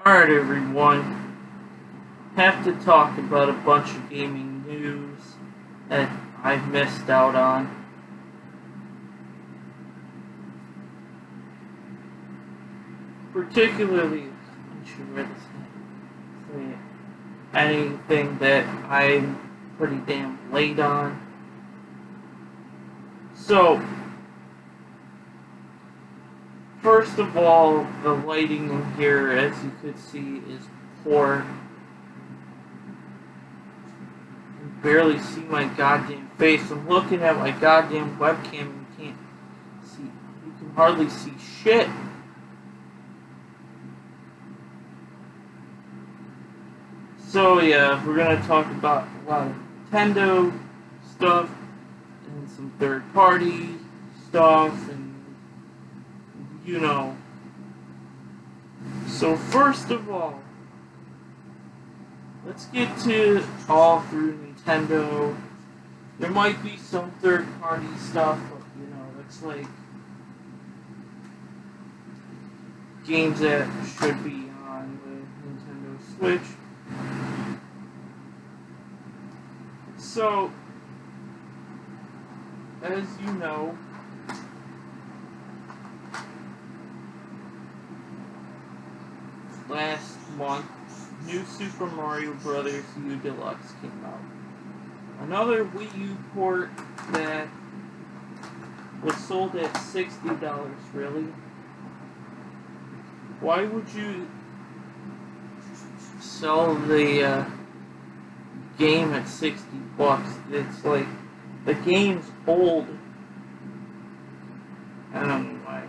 Alright everyone, have to talk about a bunch of gaming news that I've missed out on. Particularly, I'm sure this anything that I'm pretty damn late on. So, first of all, the lighting in here, as you could see, is poor. Barely see my goddamn face. I'm looking at my goddamn webcam and you can't see. You can hardly see shit. So yeah, we're gonna talk about a lot of Nintendo stuff and some third-party stuff and you know. So first of all, let's get to all through Nintendo. There might be some third-party stuff, but you know, it's like games that should be on the Nintendo Switch. So, as you know, last month, New Super Mario Bros. U Deluxe came out. Another Wii U port that was sold at $60, really? Why would you sell the game at $60? It's like, the game's old. I don't know why.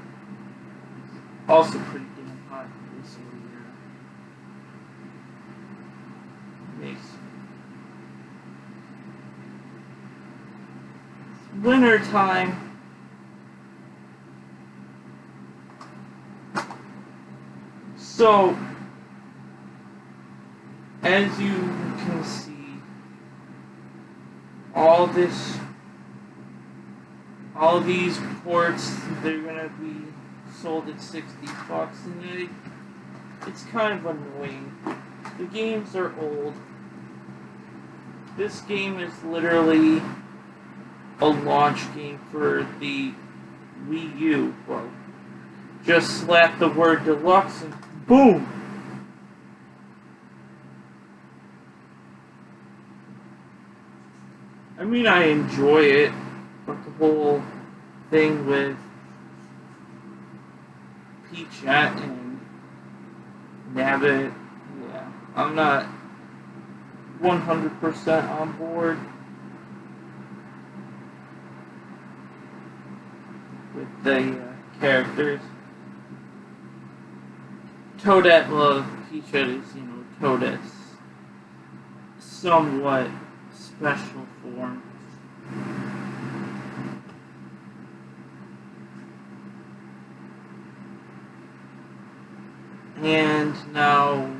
Also pretty damn hot this year. Makes winter time. So, as you can see, all these ports, they're gonna be sold at $60, and it's kind of annoying. The games are old. This game is literally a launch game for the Wii U. Well, just slap the word deluxe and boom! I mean, I enjoy it, but the whole thing with Peachette and Nabbit, yeah, I'm not 100% on board with the characters. Toadette, well, Peachette is, you know, Toadette's somewhat special form. And now,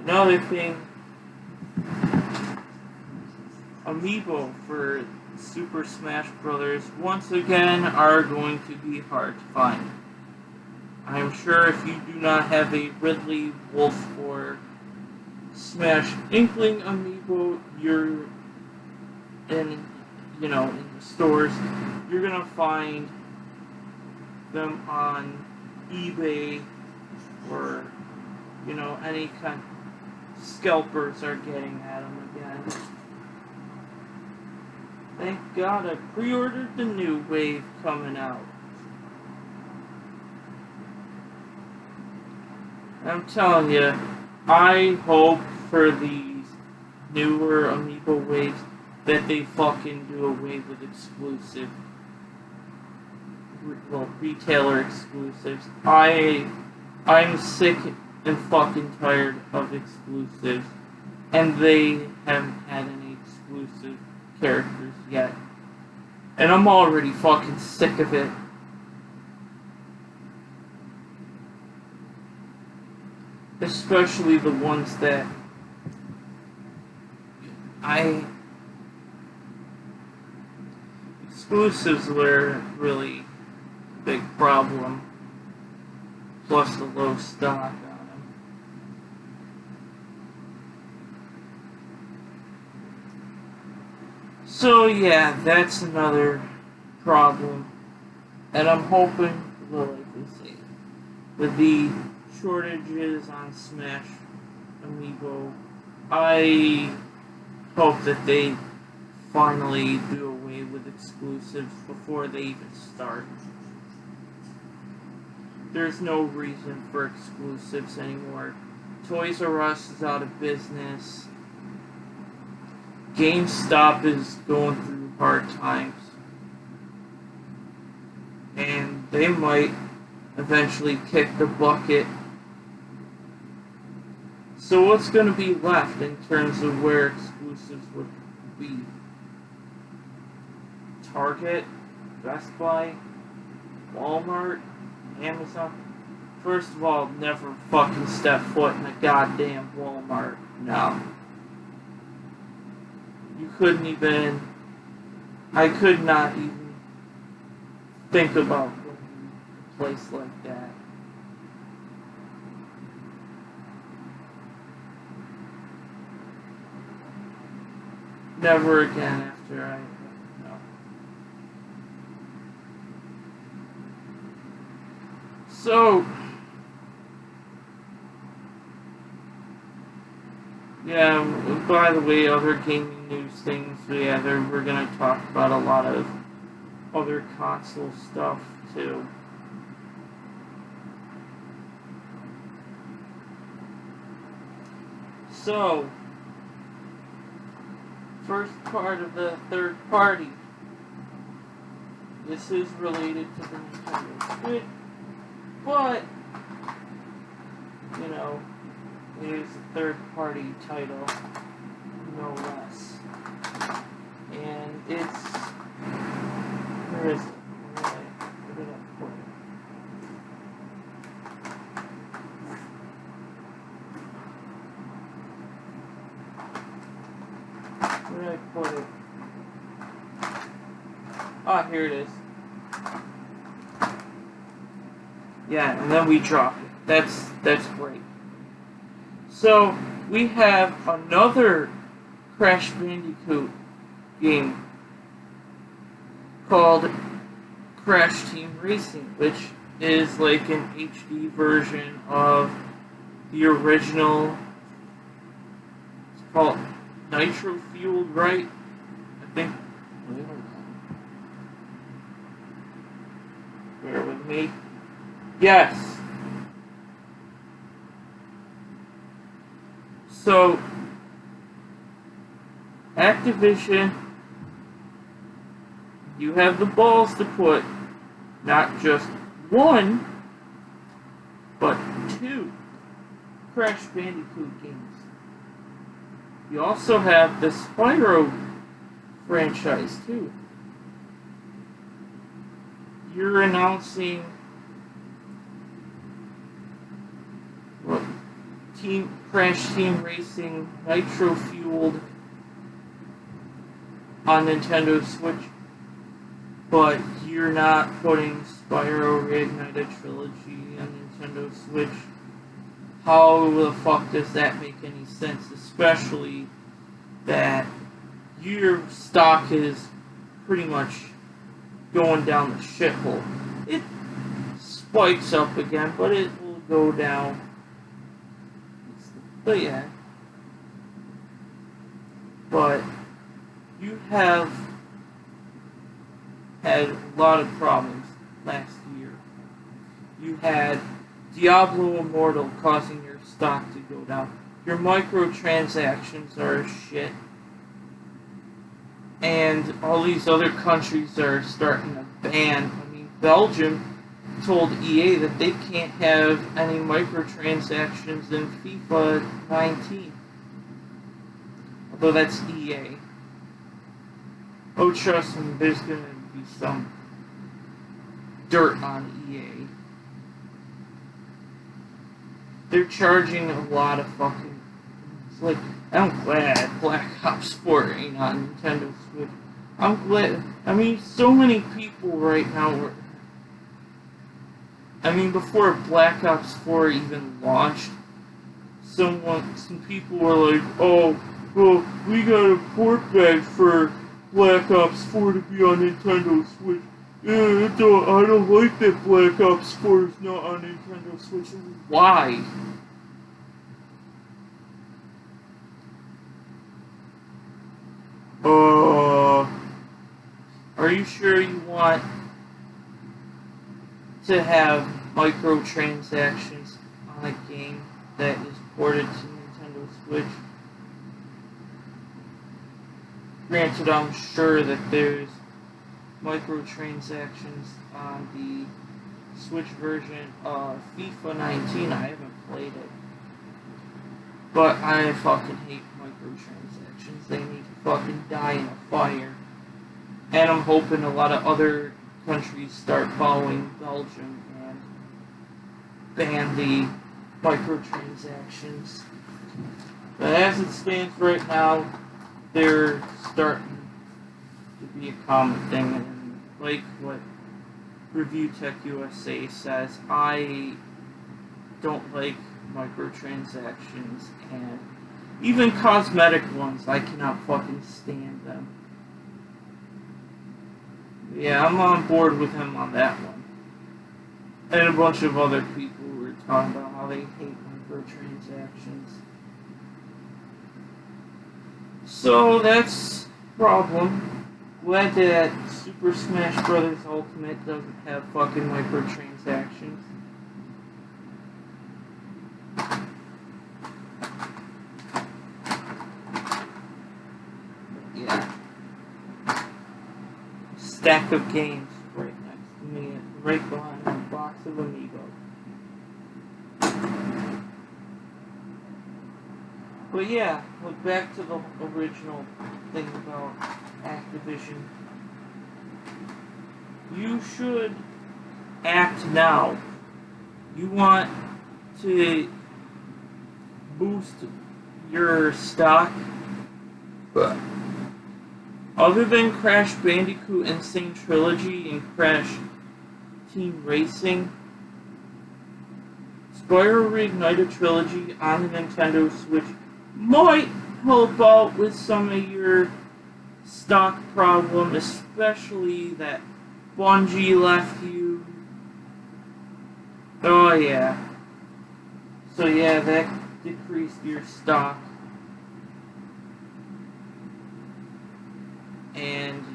another thing, Amiibo for Super Smash Bros. Once again are going to be hard to find. I'm sure if you do not have a Ridley, Wolf, or Smash Inkling Amiibo, you're in the stores, you're gonna find them on eBay or, you know, any kind of scalpers are getting at them again. Thank God I pre-ordered the new wave coming out. I'm telling you, I hope for these newer Amiibo waves that they fucking do away with exclusive, well, retailer exclusives. I'm sick and fucking tired of exclusives, and they haven't had any exclusive characters yet. And I'm already fucking sick of it. Especially the ones that exclusives were really a big problem, plus the low stock on them. So yeah, that's another problem. And I'm hoping, well, like they say, with the shortages on Smash Amiibo, I hope that they finally do away with exclusives before they even start. There's no reason for exclusives anymore. Toys R Us is out of business. GameStop is going through hard times. And they might eventually kick the bucket. So what's going to be left in terms of where exclusives would be? Target, Best Buy, Walmart, Amazon? First of all, never fucking step foot in a goddamn Walmart. No. You couldn't even... I could not even think about going to a place like that. Never again after I... No. So... Yeah, by the way, other gaming news things, yeah, we're going to talk about a lot of other console stuff, too. So, first part of the third party. This is related to the Nintendo Switch, but, you know, it is a third-party title, no less. And it's... Where is it? Where did I put it? Where did I put it? Ah, here it is. Yeah, and then we drop it. That's great. So, we have another Crash Bandicoot game called Crash Team Racing, which is like an HD version of the original. It's called Nitro Fueled, right? I think. Bear with me. Yes. So, Activision, you have the balls to put not just one, but two Crash Bandicoot games. You also have the Spyro franchise, too. You're announcing Crash Team Racing Nitro Fueled on Nintendo Switch, but you're not putting Spyro Reignited Trilogy on Nintendo Switch. How the fuck does that make any sense? Especially that your stock is pretty much going down the shithole. It spikes up again, but it will go down. But yeah. But you have had a lot of problems last year. You had Diablo Immortal causing your stock to go down. Your microtransactions are shit. And all these other countries are starting to ban. I mean, Belgium told EA that they can't have any microtransactions in FIFA 19. Although that's EA. Oh, trust me, there's gonna be some dirt on EA. They're charging a lot of fucking... It's like, I'm glad Black Ops 4 ain't on Nintendo Switch. I'm glad... I mean, so many people right now were... I mean, before Black Ops 4 even launched, some people were like, oh, well, we got a port badge for Black Ops 4 to be on Nintendo Switch. I don't like that Black Ops 4 is not on Nintendo Switch. Why? Are you sure you want to have microtransactions on a game that is ported to Nintendo Switch? Granted, I'm sure that there's microtransactions on the Switch version of FIFA 19. I haven't played it. But I fucking hate microtransactions. They need to fucking die in a fire. And I'm hoping a lot of other countries start following Belgium and ban the microtransactions. But as it stands right now, they're starting to be a common thing. And like what Review Tech USA says, I don't like microtransactions, and even cosmetic ones, I cannot fucking stand them. Yeah, I'm on board with him on that one. And a bunch of other people were talking about how they hate microtransactions. So that's a problem. Glad that Super Smash Bros. Ultimate doesn't have fucking microtransactions. Yeah. Stack of games right next to me, right behind a box of Amiibo. But yeah, look back to the original thing about Activision. You should act now. You want to boost your stock, but other than Crash Bandicoot Insane Trilogy and Crash Team Racing, Spyro Reignited Trilogy on the Nintendo Switch might help out with some of your stock problem, especially that Bungie left you. Oh yeah. So yeah, that decreased your stock. And,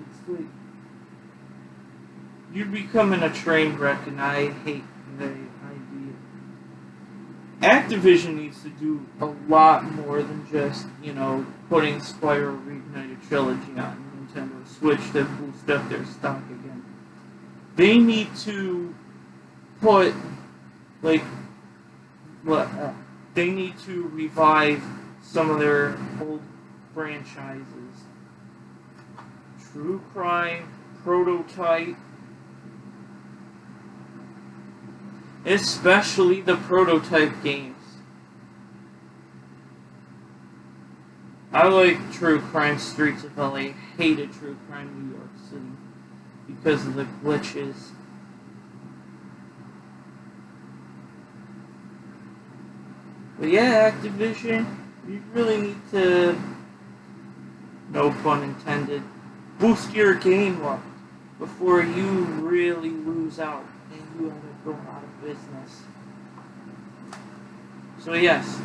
it's like, you're becoming a train wreck, and I hate the idea. Activision needs to do a lot more than just, putting Spyro Reignited Trilogy on Nintendo Switch to boost up their stock again. They need to put, they need to revive some of their old franchises. True Crime, Prototype, especially the Prototype games. I like True Crime Streets of LA, hated True Crime New York City because of the glitches. But yeah, Activision, you really need to, no pun intended, boost your game luck before you really lose out and you end up going out of business. So yes,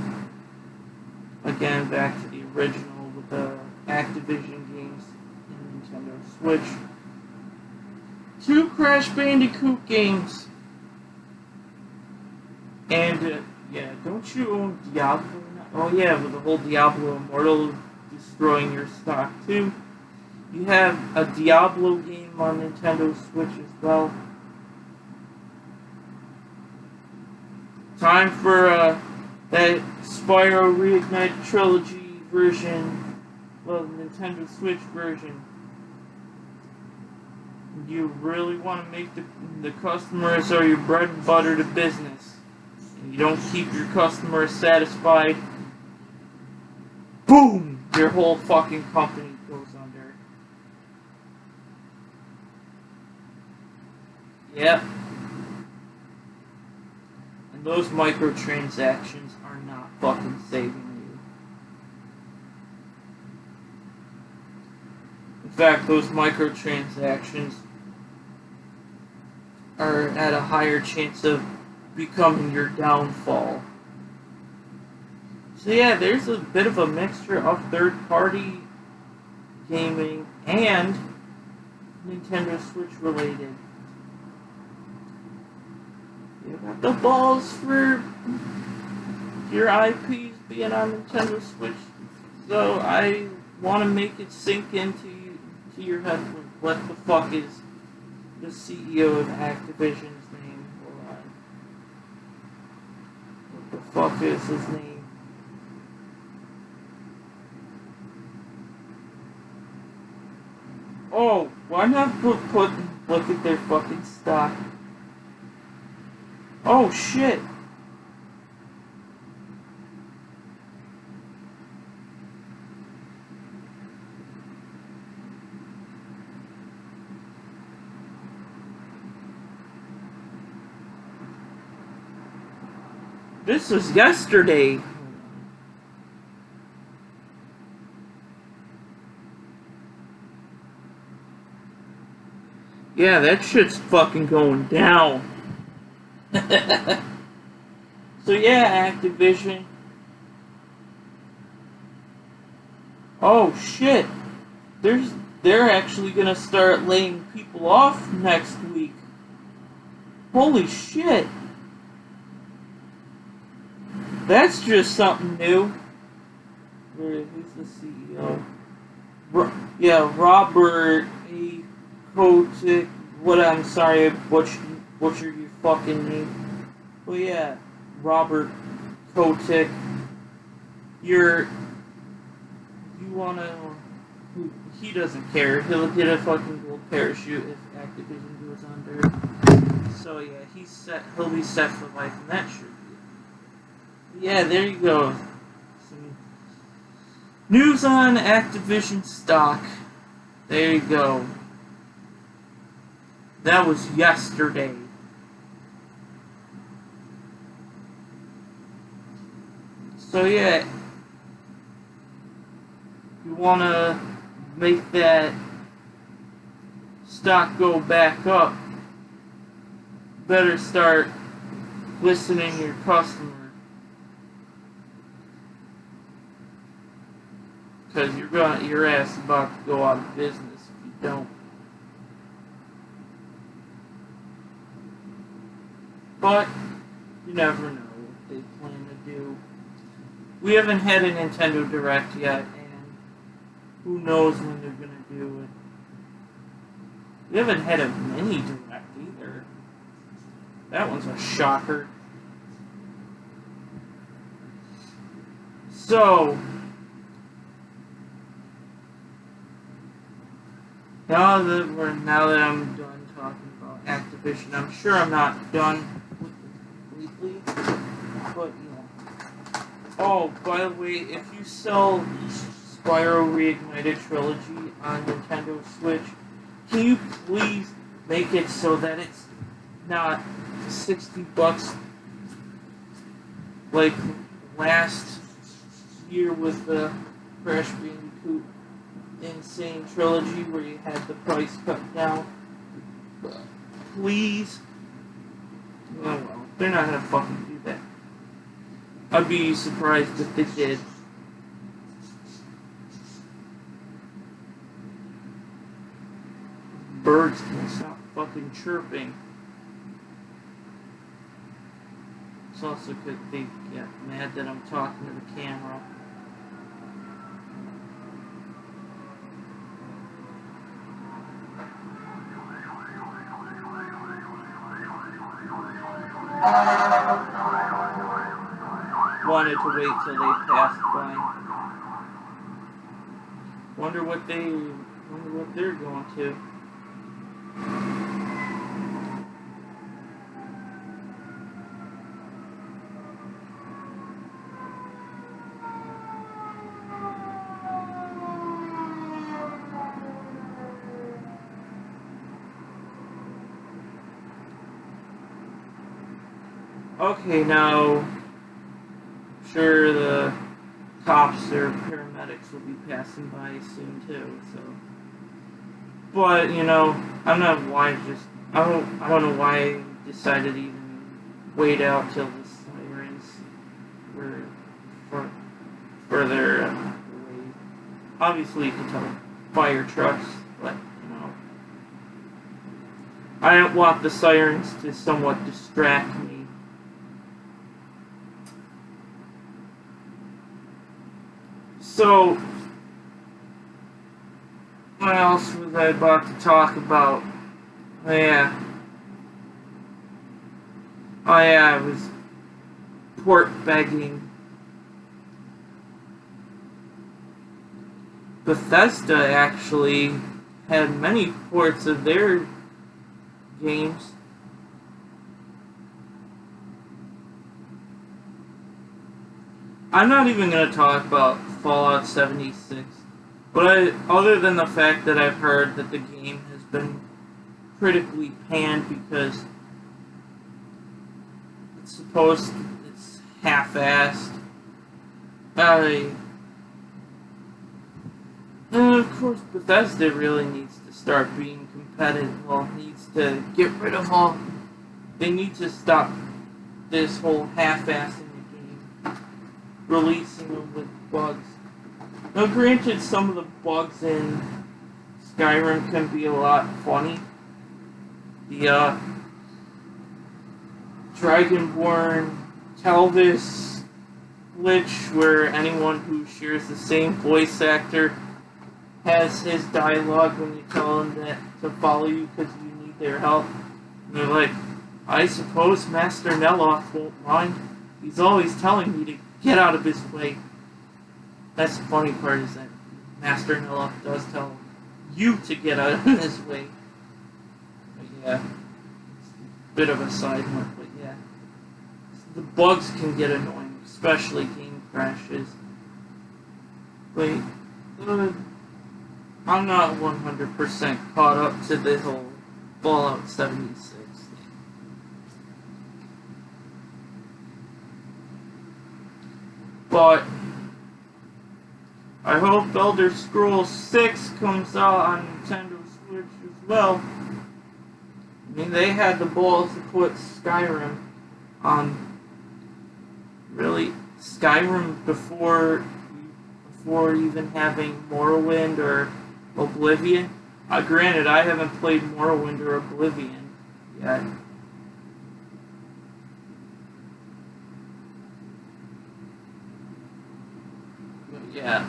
again, back to the original with the Activision games in Nintendo Switch. 2 Crash Bandicoot games. And, yeah, don't you own Diablo now? Oh yeah, with the whole Diablo Immortal destroying your stock too. You have a Diablo game on Nintendo Switch as well. Time for that Spyro Reignited Trilogy version, well, the Nintendo Switch version. You really want to make the customers or your bread and butter to business, and you don't keep your customers satisfied, boom! Your whole fucking company goes under. Yep. And those microtransactions are not fucking saving fact, those microtransactions are at a higher chance of becoming your downfall. So yeah, there's a bit of a mixture of third-party gaming and Nintendo Switch related. You got the balls for your IPs being on Nintendo Switch, so I want to make it sink into your head. What the fuck is the CEO of Activision's name? Hold on. What the fuck is his name? Oh, why not look at their fucking stock? Oh shit! This was yesterday. Yeah, that shit's fucking going down. So yeah, Activision. Oh shit. They're actually gonna start laying people off next week. Holy shit. That's just something new. Who's the CEO? Robert A. Kotick. I'm sorry, I butchered your fucking name. Well, yeah, Robert Kotick. You wanna... He doesn't care. He'll get a fucking gold parachute if Activision goes under. So yeah, he'll be set for life, and that should be it. Yeah, there you go. Some news on Activision stock. There you go. That was yesterday. So yeah, you wanna make that stock go back up, better start listening to your customer. Because your ass is about to go out of business if you don't. But you never know what they plan to do. We haven't had a Nintendo Direct yet, and who knows when they're gonna do it. We haven't had a mini Direct either. That one's a shocker. So now that I'm done talking about Activision, I'm sure I'm not done completely, but yeah. Oh, by the way, if you sell Spyro Reignited Trilogy on Nintendo Switch, can you please make it so that it's not $60 like last year with the Crash Bandicoot Insane Trilogy where you had the price cut down? Please? Oh well, they're not gonna fucking do that. I'd be surprised if they did. Birds can stop fucking chirping. It's also because they get mad that I'm talking to the camera. Wanted to wait till they passed by. Wonder what they're going to. Okay, now, I'm sure the cops or paramedics will be passing by soon too, so But, you know, I'm not why just I don't know why I decided to even wait out till the sirens were for, further away. Obviously, you can tell fire trucks, but, you know, I don't want the sirens to somewhat distract me. So, what else was I about to talk about? Oh yeah. Oh yeah, I was port begging. Bethesda actually had many ports of their games. I'm not even going to talk about Fallout 76, but other than the fact that I've heard that the game has been critically panned because it's half-assed. And of course, Bethesda really needs to start being competitive. Well, needs to get rid of all. They need to stop this whole half-assing the game, releasing them with bugs. Now, granted, some of the bugs in Skyrim can be a lot funny. The Dragonborn Telvis glitch, where anyone who shares the same voice actor has his dialogue when you tell them that to follow you because you need their help. And they're like, I suppose Master Neloth won't mind. He's always telling me to get out of his way. That's the funny part, is that Master Neloth does tell you to get out of his way. But yeah, it's a bit of a side note, but yeah. The bugs can get annoying, especially game crashes. But I'm not 100% caught up to the whole Fallout 76 thing. But I hope Elder Scrolls 6 comes out on Nintendo Switch as well. I mean, they had the balls to put Skyrim on, really, Skyrim before even having Morrowind or Oblivion. Granted, I haven't played Morrowind or Oblivion yet. But yeah.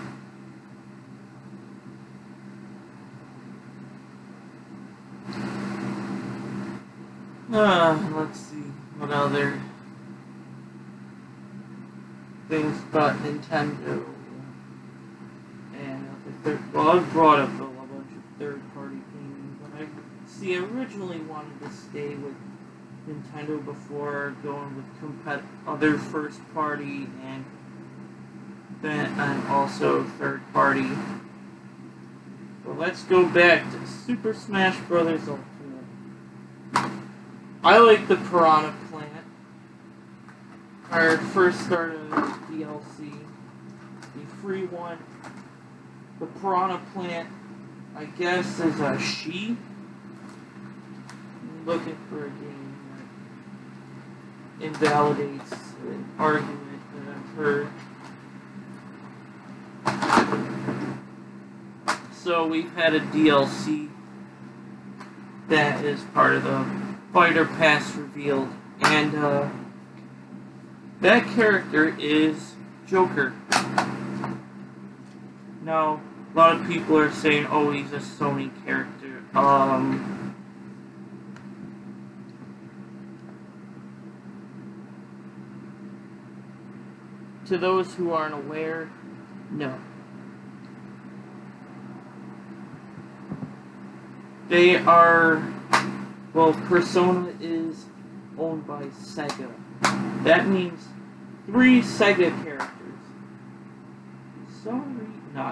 Let's see. What other things about Nintendo? Well, I've brought up a bunch of third-party gaming, but I originally wanted to stay with Nintendo before going with other first-party and also third-party. So let's go back to Super Smash Bros. Ultimate. I like the Piranha Plant. Our first start of DLC, the free one. The Piranha Plant, I guess, is a she. I'm looking for a game that invalidates an argument that I've heard. So we've had a DLC that is part of the Fighter Pass revealed, and that character is Joker. Now, a lot of people are saying, oh, he's a Sony character. To those who aren't aware, no. They are, well, Persona is owned by Sega. That means 3 Sega characters.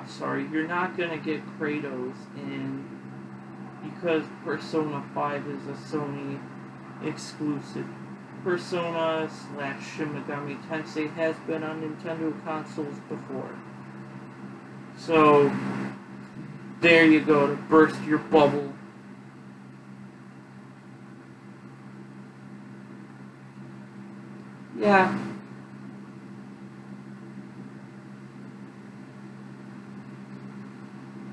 Sorry, you're not gonna get Kratos in, because Persona 5 is a Sony exclusive. Persona / Shin Megami Tensei has been on Nintendo consoles before. So, There you go, to burst your bubble. Yeah.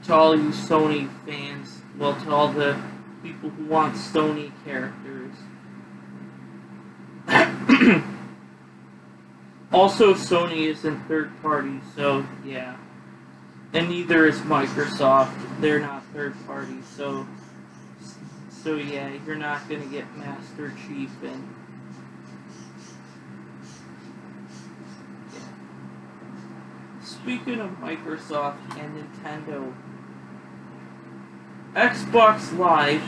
To all you Sony fans, well, to all the people who want Sony characters. Also, Sony isn't third party, so yeah. And neither is Microsoft. They're not third party, so yeah, you're not gonna get Master Chief and yeah. Speaking of Microsoft and Nintendo, Xbox Live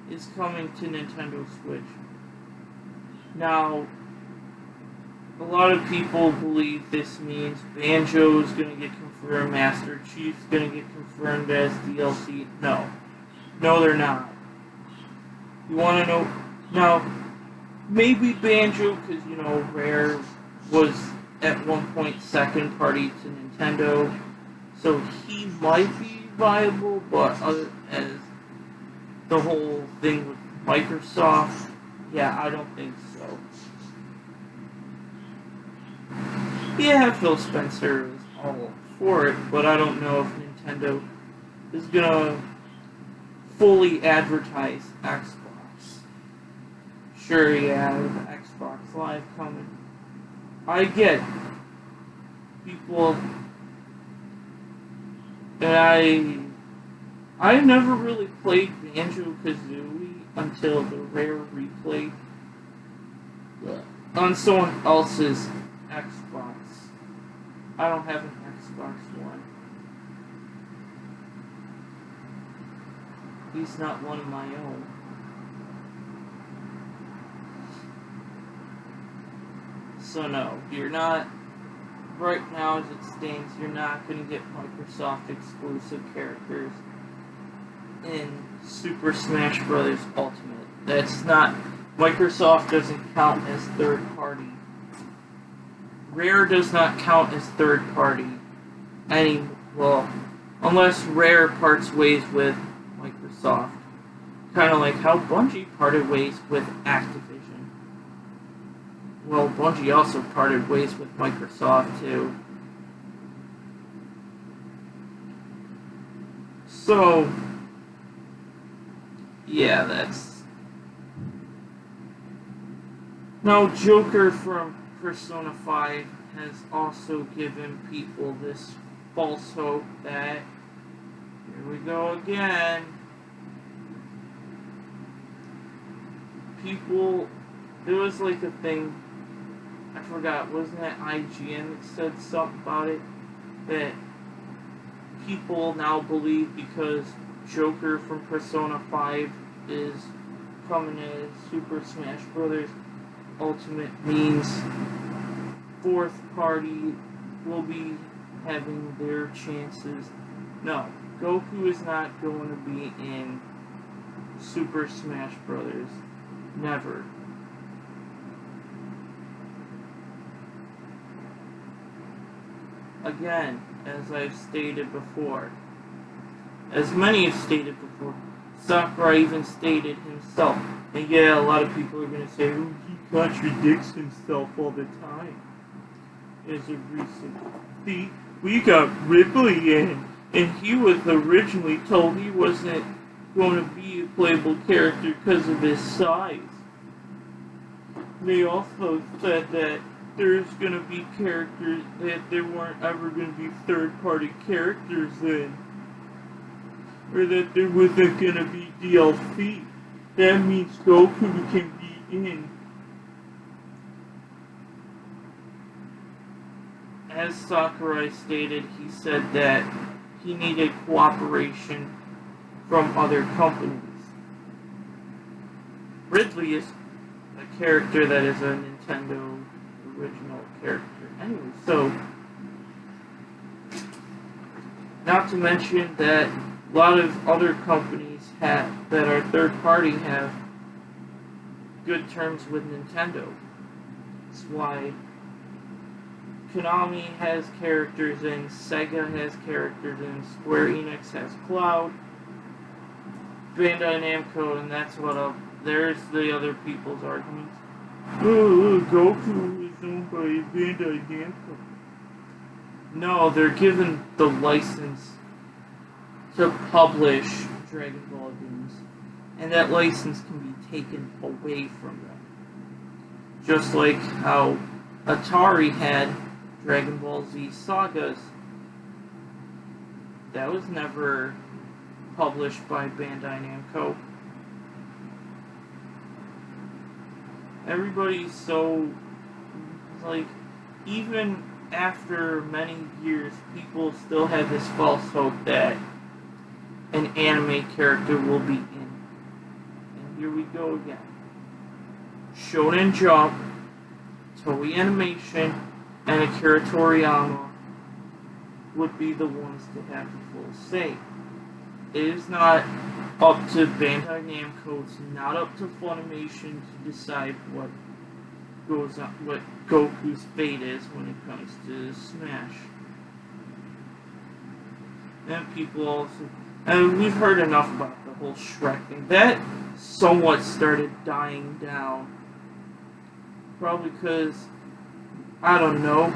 is coming to Nintendo Switch. Now, a lot of people believe this means Banjo's gonna get confirmed, Master Chief's gonna get confirmed as DLC. No. No, they're not. You wanna know? Now, maybe Banjo, because, you know, Rare was at one point second party to Nintendo, so he might be viable, but as the whole thing with Microsoft, yeah, I don't think so. Yeah, Phil Spencer is all for it, but I don't know if Nintendo is gonna fully advertise Xbox. Sure, yeah, with Xbox Live coming. I get people, and I never really played Banjo-Kazooie until the Rare replay on someone else's Xbox. I don't have an Xbox One. He's not one of my own. So no, you're not, right now as it stands, you're not going to get Microsoft exclusive characters in Super Smash Bros. Ultimate. That's not, Microsoft doesn't count as third party. Rare does not count as third party well, unless Rare parts ways with Microsoft. Kind of like how Bungie parted ways with Activision. Well, Bungie also parted ways with Microsoft too. So, yeah, that's... Now, Joker from Persona 5 has also given people this false hope that, here we go again, people, there was like a thing, I forgot, wasn't it IGN that said something about it, that people now believe because Joker from Persona 5 is coming as Super Smash Bros. Ultimate means fourth party will be having their chances. No, Goku is not going to be in Super Smash Bros. Never. Again, as I've stated before, as many have stated before, Sakurai even stated himself, and yeah, a lot of people are going to say, oh, he contradicts himself all the time. As a recent thing, we got Ripley in, and he was originally told he wasn't going to be a playable character because of his size. They also said that there's going to be characters that there weren't ever going to be third-party characters in, or that there wasn't going to be DLC. That means Goku can be in. As Sakurai stated, he said that he needed cooperation from other companies. Ridley is a character that is a Nintendo original character anyway, so not to mention that a lot of other companies that are third party have good terms with Nintendo. That's why Konami has characters in, Sega has characters in, Square Enix has Cloud, Bandai Namco, and that's what there's the other people's arguments. Oh, Goku is owned by Bandai Namco. No, they're given the license to publish Dragon Ball games, and that license can be taken away from them. Just like how Atari had Dragon Ball Z Sagas. That was never published by Bandai Namco. Everybody's so, like, even after many years, people still have this false hope that an anime character will be in. And here we go again. Shonen Jump, Toei Animation, and Akira Toriyama would be the ones to have the full say. It is not up to Bandai Namco, it's not up to Funimation to decide what goes on, what Goku's fate is when it comes to Smash. And people also, and we've heard enough about the whole Shrek thing. That somewhat started dying down. Probably because, I don't know,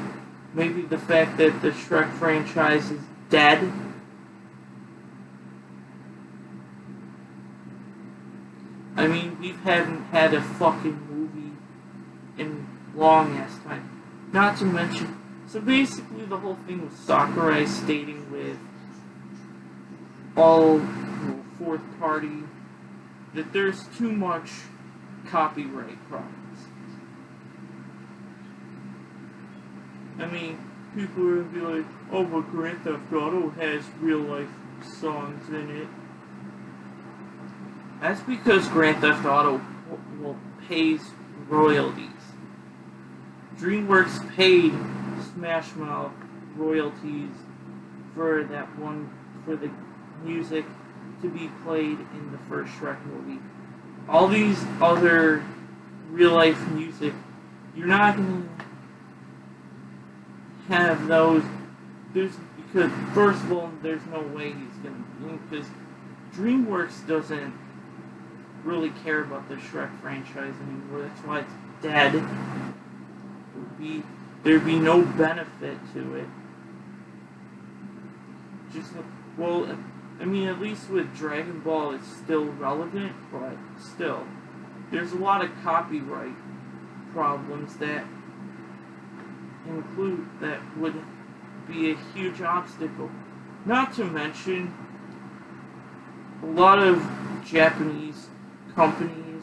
maybe the fact that the Shrek franchise is dead. I mean, we haven't had a fucking movie in long ass time. Not to mention, so basically the whole thing with Sakurai stating with all fourth party that there's too much copyright problems. I mean, people are gonna be like, oh, but Grand Theft Auto has real life songs in it. That's because Grand Theft Auto pays royalties. DreamWorks paid Smash Mouth royalties for the music to be played in the first Shrek movie. All these other real life music, you're not gonna have those. Because first of all, there's no way he's gonna, because DreamWorks doesn't really care about the Shrek franchise anymore. That's why it's dead. There'd be no benefit to it. Just, well, I mean, at least with Dragon Ball, it's still relevant, but still, there's a lot of copyright problems that would be a huge obstacle. Not to mention, a lot of Japanese companies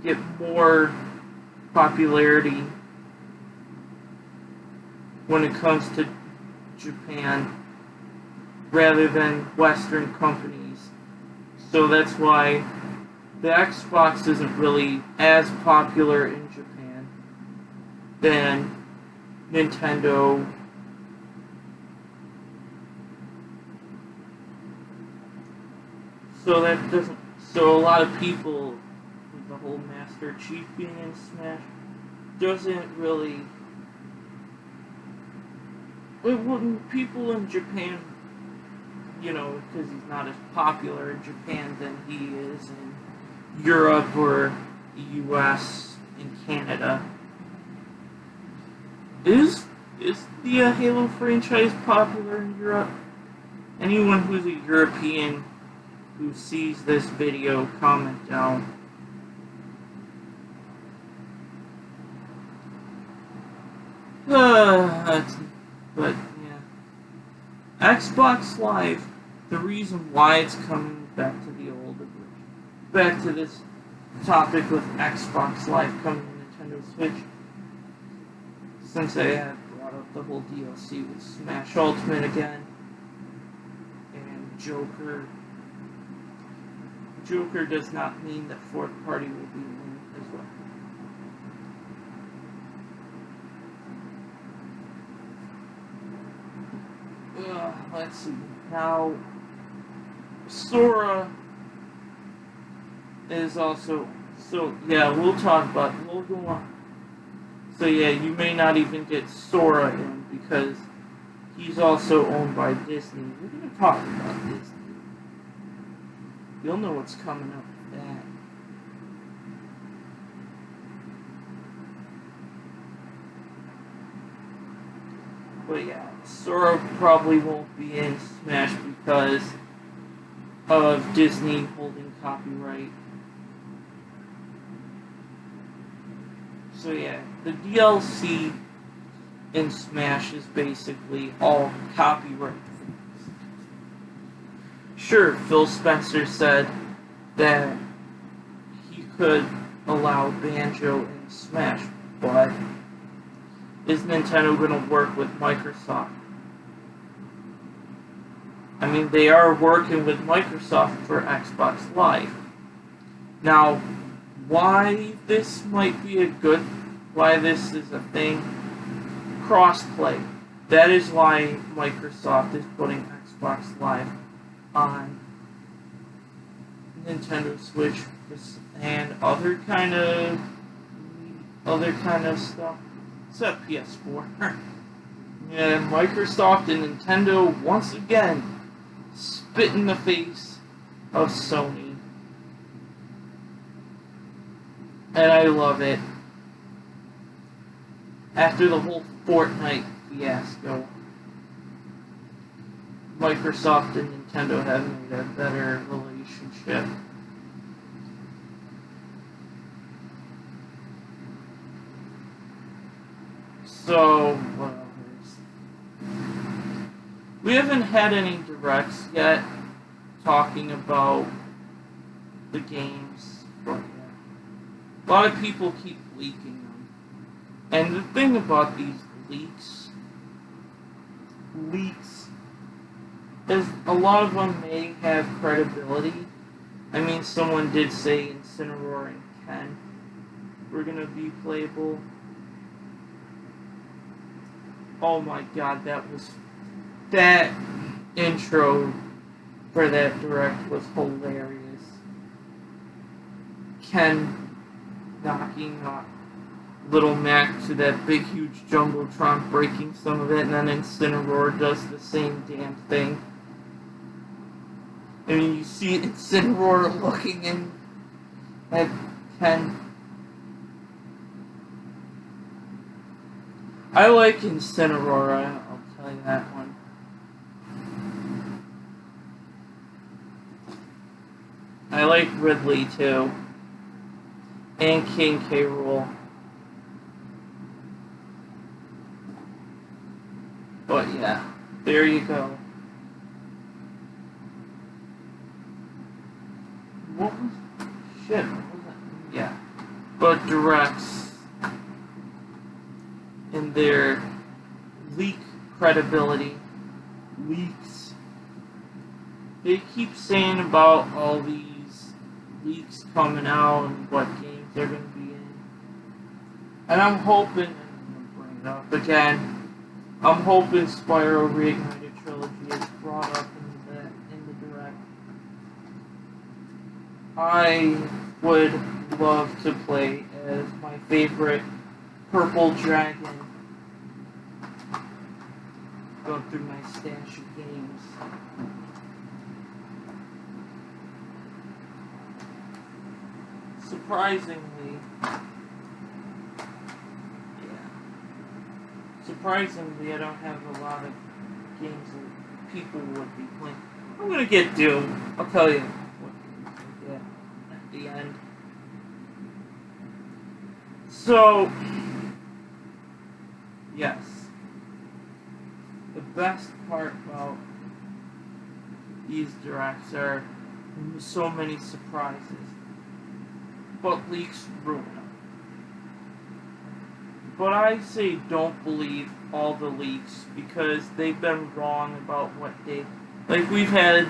get more popularity when it comes to Japan rather than Western companies. So that's why the Xbox isn't really as popular in Japan than Nintendo. So a lot of people, with the whole Master Chief being in Smash, doesn't really, when people in Japan, you know, because he's not as popular in Japan than he is in Europe or the US and Canada. Is the Halo franchise popular in Europe? Anyone who's a European who sees this video, comment down. But yeah, Xbox Live. The reason why it's coming back to the back to this topic with Xbox Live coming to Nintendo Switch, since I have brought up the whole DLC with Smash Ultimate again and Joker. Joker does not mean that fourth party will be in as well. Let's see. Now, Sora is also, so yeah, we'll go on. So yeah, you may not even get Sora in because he's also owned by Disney. We're going to talk about Disney. You'll know what's coming up with that. But yeah, Sora probably won't be in Smash because of Disney holding copyright. So yeah, the DLC in Smash is basically all copyright. Sure, Phil Spencer said that he could allow Banjo in Smash, but is Nintendo going to work with Microsoft? I mean, they are working with Microsoft for Xbox Live. Now, why this might be why this is a thing? Crossplay. That is why Microsoft is putting Xbox Live on Nintendo Switch and other kind of stuff, except PS4. And Microsoft and Nintendo once again spit in the face of Sony, and I love it. After the whole Fortnite fiasco, Microsoft and Nintendo have made a better relationship. So, what others? We haven't had any directs yet talking about the games, but yeah. A lot of people keep leaking them. And the thing about these leaks is a lot of them may have credibility. I mean, someone did say Incineroar and Ken were gonna be playable. Oh my god, that intro for that direct was hilarious. Ken knocking Little Mac to that big huge Jumbotron, breaking some of it, and then Incineroar does the same damn thing. I mean, you see Incineroar looking in at Ken. I like Incineroar, I'll tell you that one. I like Ridley too. And King K. Rool. But yeah, there you go. What was... Shit, what was that? Yeah. But directs in their leak credibility, leaks. They keep saying about all these leaks coming out and what games they're going to be in. And I'm hoping, I'm going to bring it up again, I'm hoping Spyro Reignited Trilogy is brought up in the direct. I would love to play as my favorite Purple Dragon. Go through my stash of games. Surprisingly, I don't have a lot of games that people would be playing. I'm gonna get Doom. I'll tell you what games I get at the end. So, yes. The best part about these directs are so many surprises. But leaks ruin them. But I say don't believe all the leaks because they've been wrong about what they... Like, we've had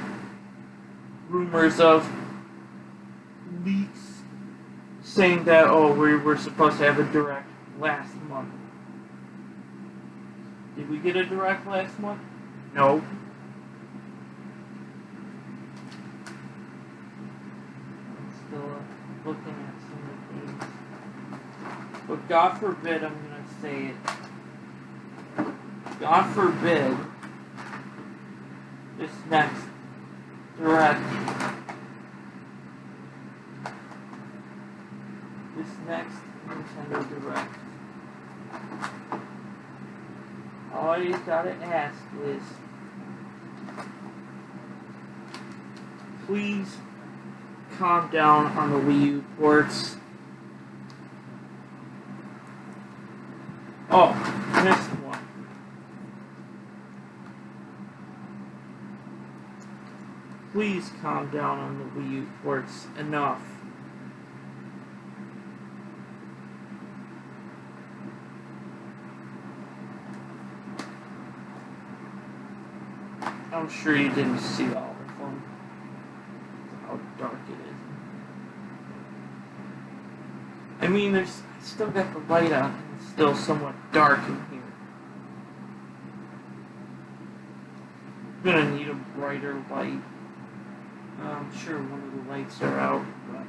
rumors of leaks saying that, oh, we were supposed to have a direct last month. Did we get a direct last month? No. I'm still looking at some of the games. But God forbid I'm going to say it. God forbid this next direct Nintendo Direct. All you gotta ask is, please calm down on the Wii U ports. Oh, missed one. Please calm down on the Wii U ports. Enough. I'm sure you didn't see all of them. How dark it is. I mean, I still got the light on, and it's still somewhat dark in here. I'm gonna need a brighter light. I'm sure one of the lights are out, but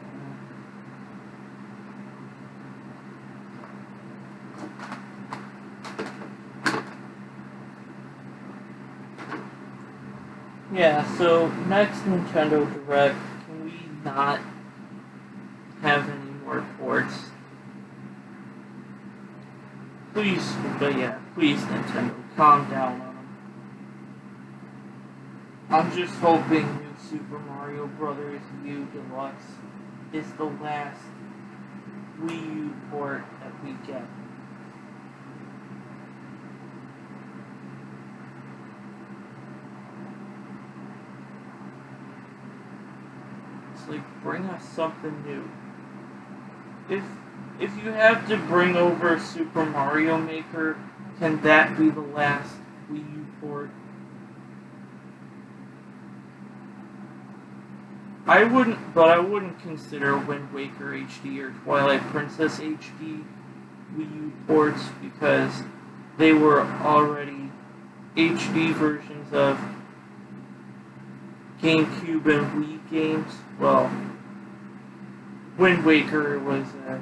yeah, so next Nintendo Direct, can we not have any more ports? Please, but yeah, please Nintendo, calm down on them. I'm just hoping New Super Mario Bros. U Deluxe is the last Wii U port that we get. Like, bring us something new. If you have to bring over Super Mario Maker, can that be the last Wii U port? I wouldn't consider Wind Waker HD or Twilight Princess HD Wii U ports because they were already HD versions of GameCube and Wii games. Well, Wind Waker was a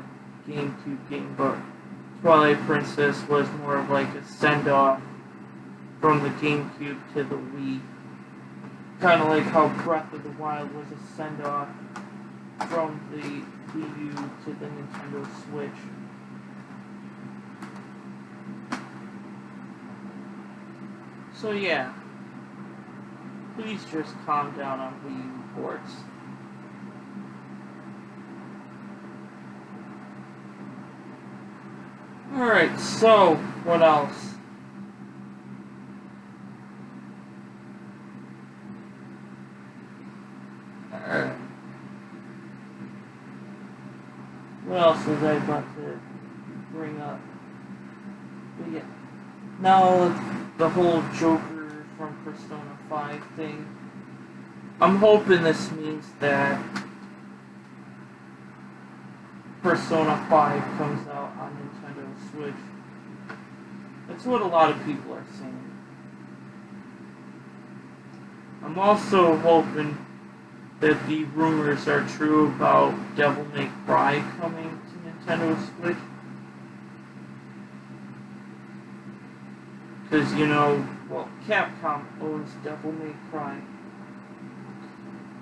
GameCube game, but Twilight Princess was more of like a send-off from the GameCube to the Wii. Kind of like how Breath of the Wild was a send-off from the Wii U to the Nintendo Switch. So yeah, please just calm down on Wii U ports. Alright, so, what else? What else was I about to bring up? But yeah, now the whole Joker from Persona 5 thing. I'm hoping this means that Persona 5 comes out on Nintendo Switch. That's what a lot of people are saying. I'm also hoping that the rumors are true about Devil May Cry coming to Nintendo Switch. Because, you know, well, Capcom owns Devil May Cry.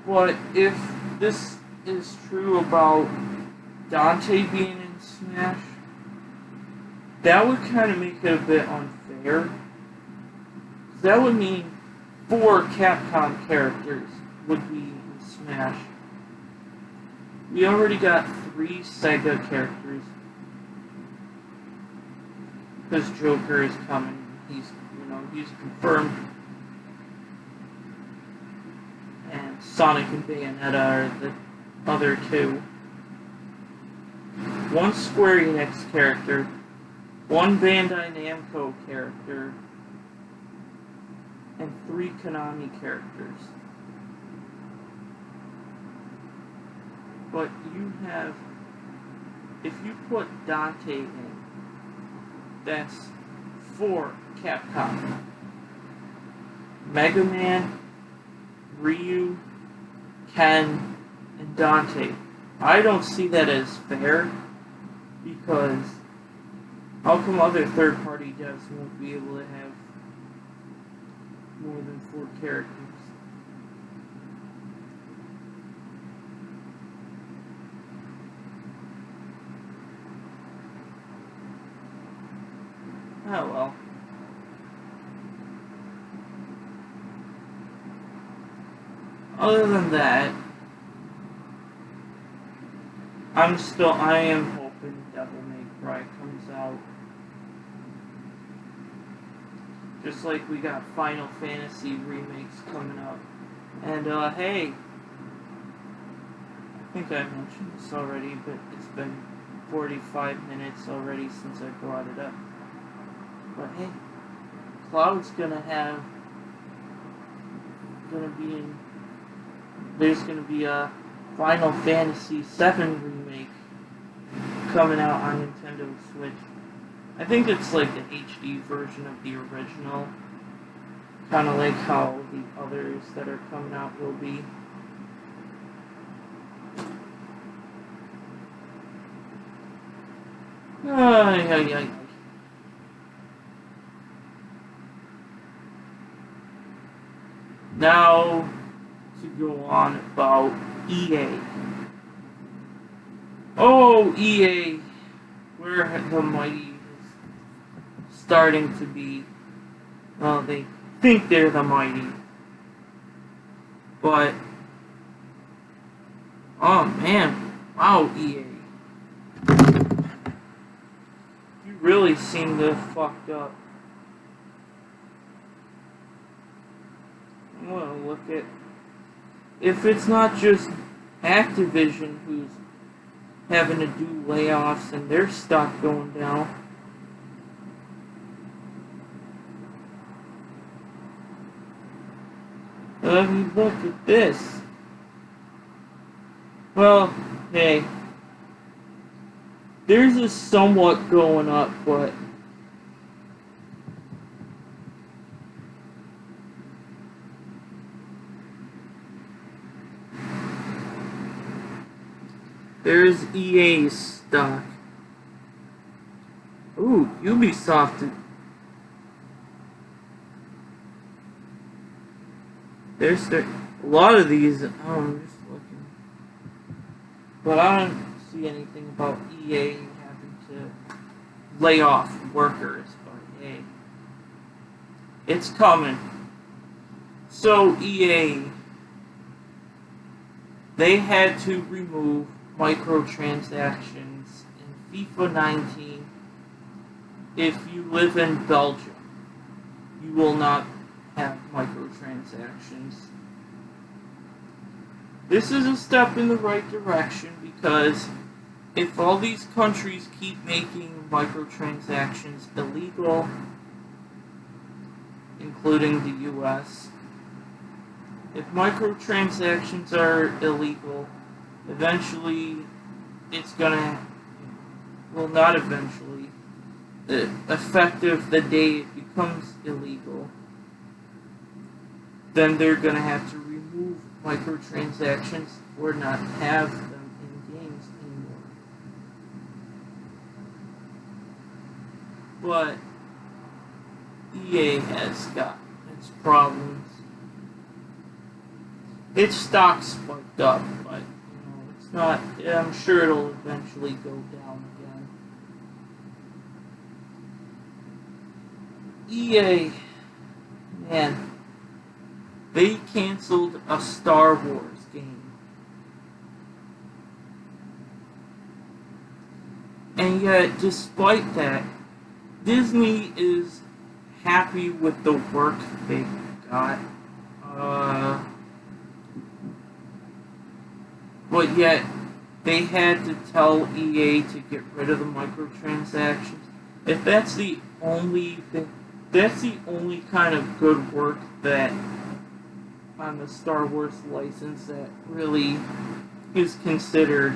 But if this is true about Dante being in Smash, that would kind of make it a bit unfair. That would mean 4 Capcom characters would be in Smash. We already got 3 Sega characters. Because Joker is coming. He's confirmed. And Sonic and Bayonetta are the other 2. 1 Square Enix character, 1 Bandai Namco character, and 3 Konami characters. But you have, if you put Dante in, that's 4 Capcom. Mega Man, Ryu, Ken, and Dante. I don't see that as fair, because How come other third-party devs won't be able to have more than 4 characters? Oh well. Other than that, I am hoping Devil May Cry comes out. Just like we got Final Fantasy remakes coming up. And, hey, I think I mentioned this already, but it's been 45 minutes already since I brought it up. But hey, Cloud's there's gonna be a Final Fantasy VII remake coming out on Nintendo Switch. I think it's like the HD version of the original, kind of like how the others that are coming out will be. Ay, ay, ay. Now, to go on about EA. Oh, EA, where the mighty is starting to be. Well, they think they're the mighty. But, oh man, wow, EA. You really seem to have fucked up. I'm gonna look at, if it's not just Activision who's having to do layoffs and their stock going down. Let me look at this. Well, hey, theirs is somewhat going up, but there's EA's stock. Ooh, Ubisoft. There's a lot of these. Oh, I'm just looking. But I don't see anything about EA having to lay off workers. But hey, it's coming. So EA, they had to remove microtransactions in FIFA 19. If you live in Belgium, you will not have microtransactions. This is a step in the right direction because if all these countries keep making microtransactions illegal, including the US, if microtransactions are illegal, eventually it's gonna, well, not eventually, effective the day it becomes illegal, then they're gonna have to remove microtransactions or not have them in games anymore. But EA has got its problems. Its stock spiked up, but it's not. I'm sure it'll eventually go down again. EA, man, they canceled a Star Wars game. And yet, despite that, Disney is happy with the work they got. But yet, they had to tell EA to get rid of the microtransactions. If that's the only thing, that's the only kind of good work that on the Star Wars license that really is considered,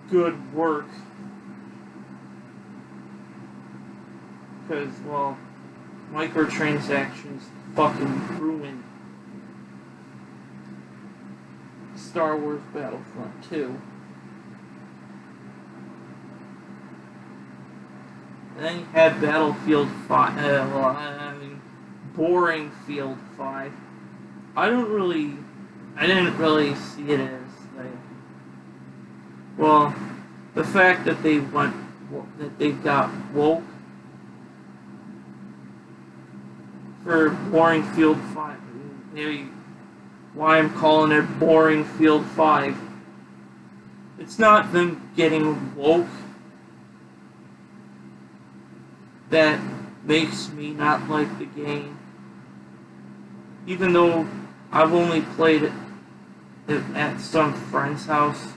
good work. Because, well, microtransactions fucking ruined Star Wars Battlefront 2. then you had Battlefield 5, I mean, Boring Field 5. I didn't really see it as, like, well, the fact that they got woke for Boring Field 5, why I'm calling it Boring Field 5. It's not them getting woke that makes me not like the game. Even though I've only played it at some friend's house,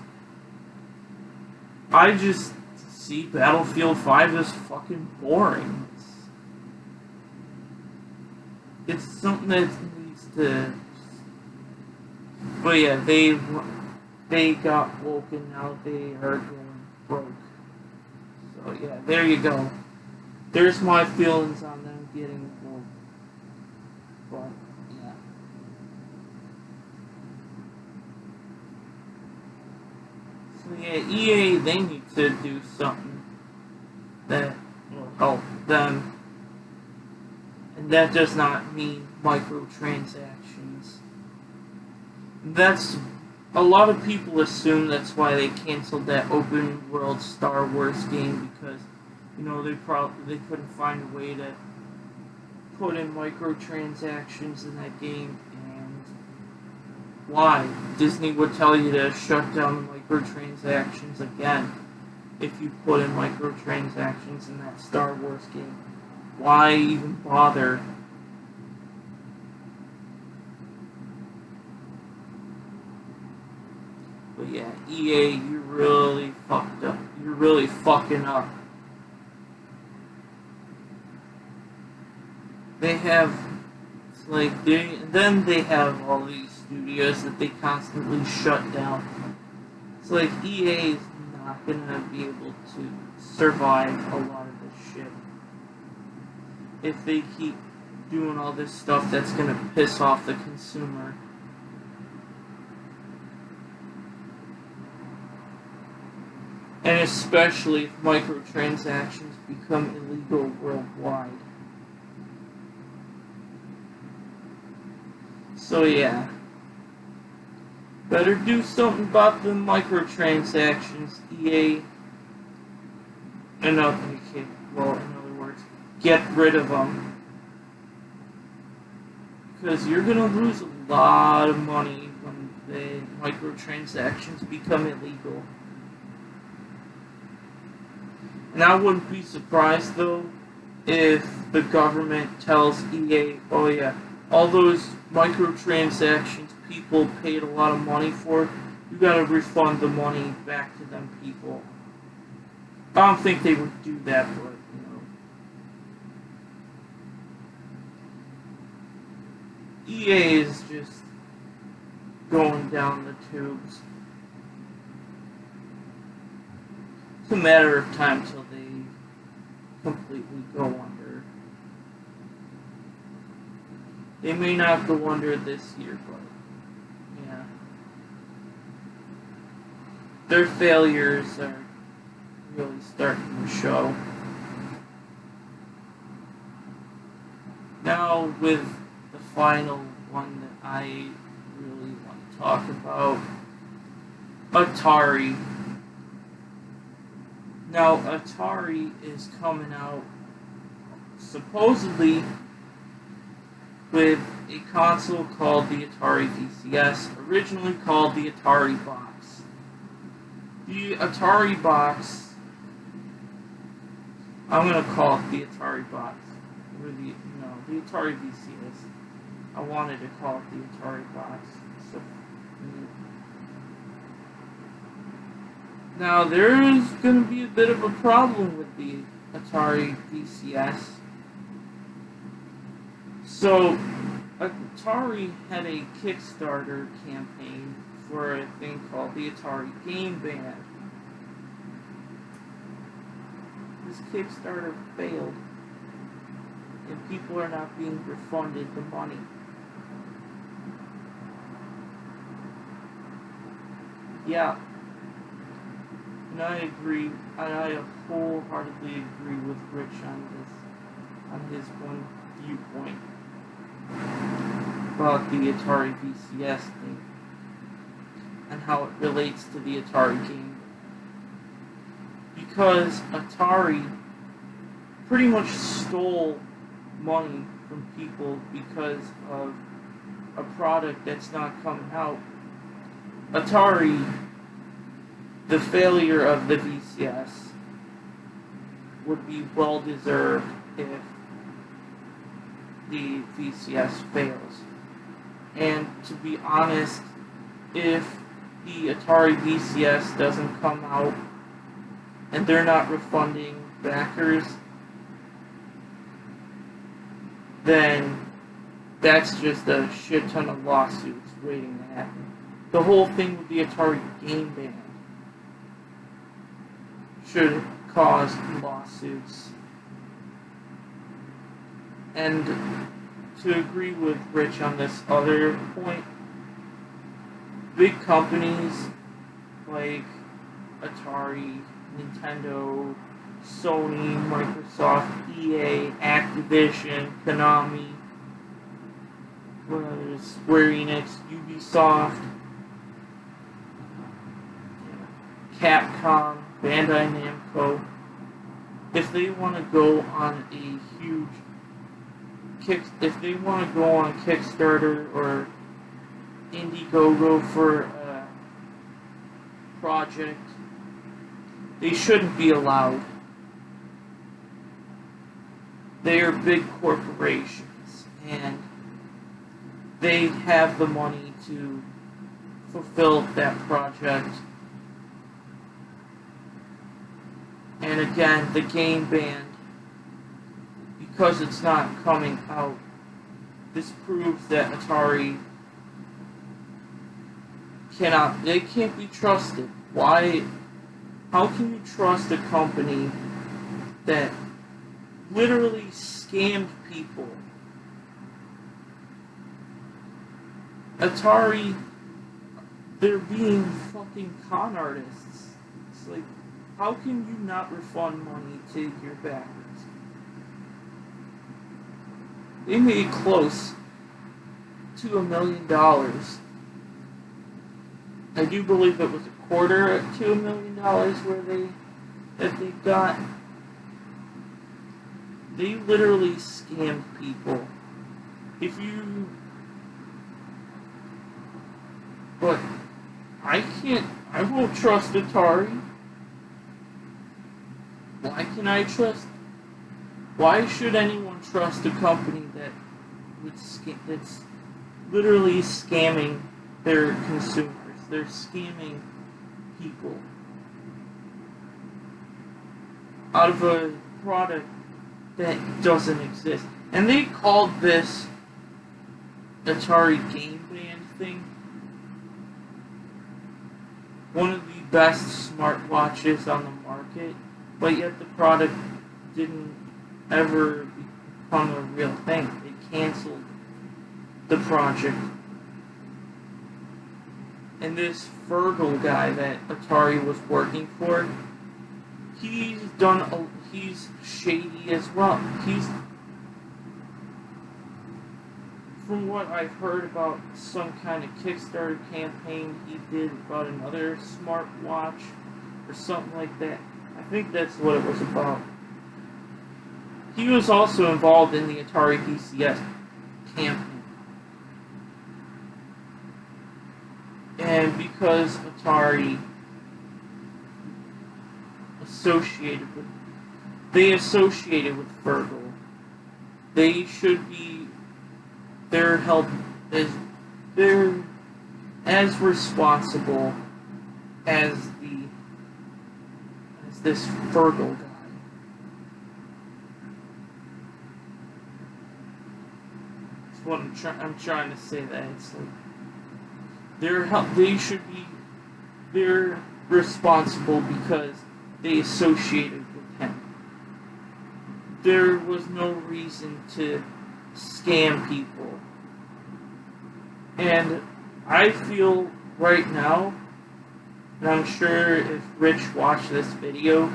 I just see Battlefield 5 as fucking boring. It's something that needs to... But yeah, they got woke and now they are going broke. So yeah, there you go. There's my feelings on them getting woke. But yeah. So yeah, EA, they need to do something that will help them. And that does not mean microtransactions. That's... A lot of people assume that's why they canceled that open world Star Wars game, because, you know, they couldn't find a way to put in microtransactions in that game, and why? Disney would tell you to shut down the microtransactions again if you put in microtransactions in that Star Wars game. Why even bother? But yeah, EA, you really fucked up. You're really fucking up. They have, it's like, then they have all these studios that they constantly shut down. It's like, EA is not gonna be able to survive a lot of this shit if they keep doing all this stuff that's gonna piss off the consumer. And especially if microtransactions become illegal worldwide. So yeah. Better do something about the microtransactions, EA. In other words, get rid of them. Because you're gonna lose a lot of money when the microtransactions become illegal. And I wouldn't be surprised, though, if the government tells EA, oh yeah, all those microtransactions people paid a lot of money for, you gotta refund the money back to them people. I don't think they would do that, but, you know. EA is just going down the tubes. It's a matter of time till they completely go under. They may not go under this year, but yeah. Their failures are really starting to show. Now with the final one that I really want to talk about, Atari. Now, Atari is coming out, supposedly, with a console called the Atari VCS, originally called the Atari Box. The Atari Box, I'm going to call it the Atari Box, or the Atari VCS. I wanted to call it the Atari Box. So, now, there is going to be a bit of a problem with the Atari VCS. So, Atari had a Kickstarter campaign for a thing called the Atari Game Band. This Kickstarter failed, and people are not being refunded the money. Yeah. And I agree, and I wholeheartedly agree with Rich on this, on his one viewpoint about the Atari VCS thing and how it relates to the Atari game. Because Atari pretty much stole money from people because of a product that's not coming out. Atari, the failure of the VCS would be well deserved if the VCS fails. And to be honest, if the Atari VCS doesn't come out and they're not refunding backers, then that's just a shit ton of lawsuits waiting to happen. The whole thing with the Atari Game Band should cause lawsuits. And to agree with Rich on this other point, big companies like Atari, Nintendo, Sony, Microsoft, EA, Activision, Konami, Square Enix, Ubisoft, Capcom, Bandai Namco, if they want to go on a huge if they want to go on Kickstarter or Indiegogo for a project, they shouldn't be allowed. They are big corporations, and they have the money to fulfill that project. And again, the game band, because it's not coming out, this proves that Atari they can't be trusted. Why? How can you trust a company that literally scammed people? Atari, they're being fucking con artists. It's like, how can you not refund money to your backers? They made close to $1 million. I do believe it was a quarter to $1 million that they got. They literally scammed people. But I won't trust Atari. Why should anyone trust a company that's literally scamming their consumers? They're scamming people out of a product that doesn't exist. And they called this Atari Game Band thing one of the best smartwatches on the market, but yet the product didn't ever become a real thing. They canceled the project. And this Fergal guy that Atari was working for, he's shady as well. From what I've heard about some kind of Kickstarter campaign he did about another smartwatch or something like that. I think that's what it was about. He was also involved in the Atari VCS campaign. And because Atari associated with Fergal, they're held as responsible as this Fergal guy. That's what I'm trying to say. That it's like they're responsible because they associated with him. There was no reason to scam people. And I feel right now and I'm sure if Rich watched this video,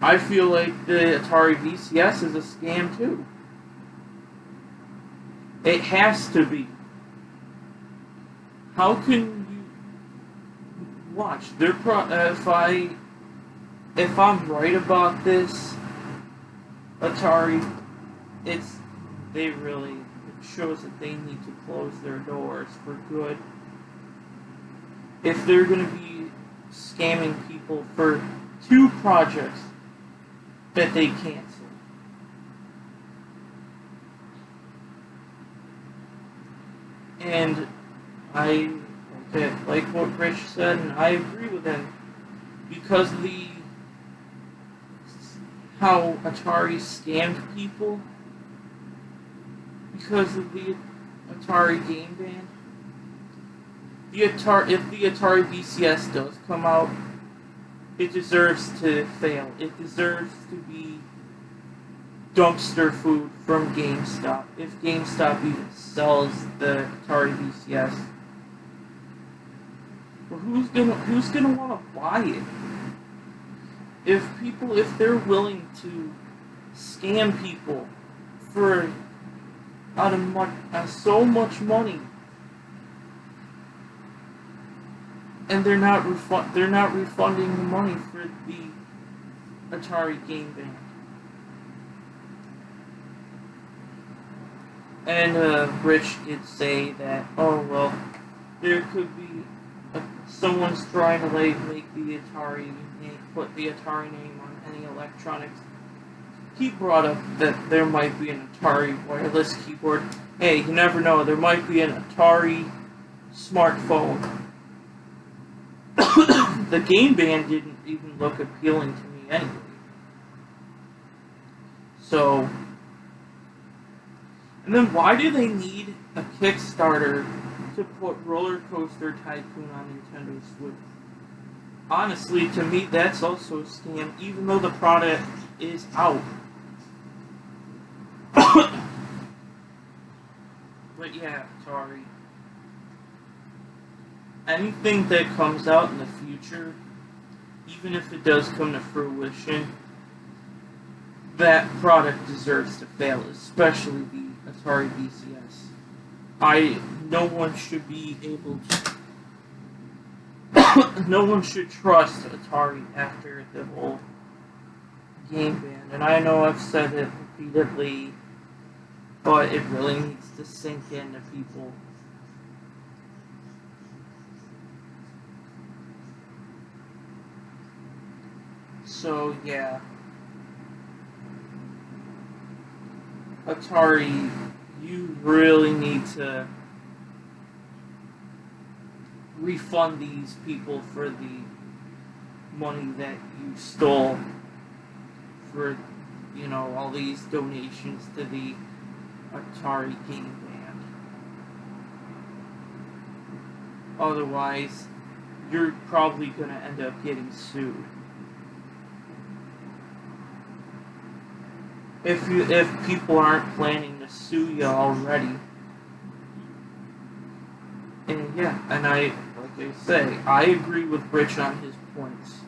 I feel like the Atari VCS is a scam too. It has to be. How can you watch? If I'm right about this, Atari, it shows that they need to close their doors for good. If they're going to be scamming people for 2 projects that they canceled. And like what Rich said, and I agree with him, because of how Atari scammed people, because of the Atari Game Band. If the Atari VCS does come out, it deserves to fail. It deserves to be dumpster food from GameStop. If GameStop even sells the Atari VCS, well, who's gonna want to buy it? If they're willing to scam people for so much money, and they're not refunding the money for the Atari Game Band. And Rich did say that, oh well, there could be someone's trying to make the Atari put the Atari name on any electronics. He brought up that there might be an Atari wireless keyboard. Hey, you never know. There might be an Atari smartphone. The Game Band didn't even look appealing to me anyway. So, and then why do they need a Kickstarter to put Roller Coaster Tycoon on Nintendo Switch? Honestly, to me, that's also a scam, even though the product is out. But yeah, Atari. Anything that comes out in the future, even if it does come to fruition, that product deserves to fail, especially the Atari VCS. No one should be able to... no one should trust Atari after the whole Game Band. And I know I've said it repeatedly, but it really needs to sink into people. So, yeah. Atari, you really need to refund these people for the money that you stole for, all these donations to the Atari Game Band. Otherwise, you're probably going to end up getting sued. If people aren't planning to sue you already. And yeah, and like I say, I agree with Rich on his points.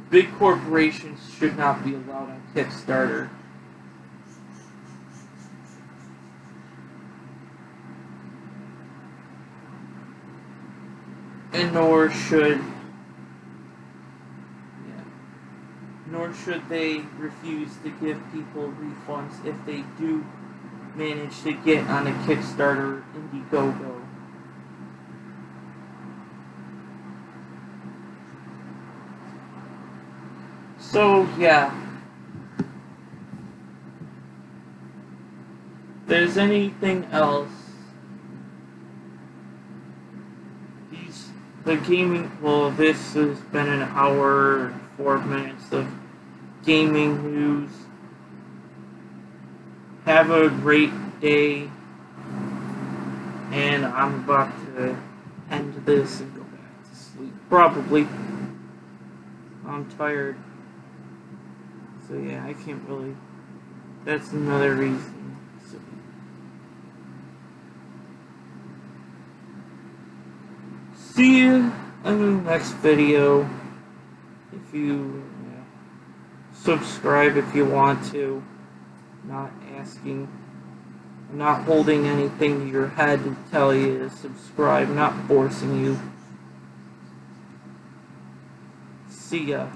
Big corporations should not be allowed on Kickstarter. And nor should they refuse to give people refunds if they do manage to get on a Kickstarter Indiegogo. So, yeah. If there's anything else, this has been an hour and 4 minutes of gaming news. Have a great day, and I'm about to end this and go back to sleep. Probably. I'm tired. So yeah, I can't really... That's another reason. So, see ya. in the next video, if you subscribe if you want to, not asking, not holding anything to your head to tell you to subscribe, not forcing you. See ya.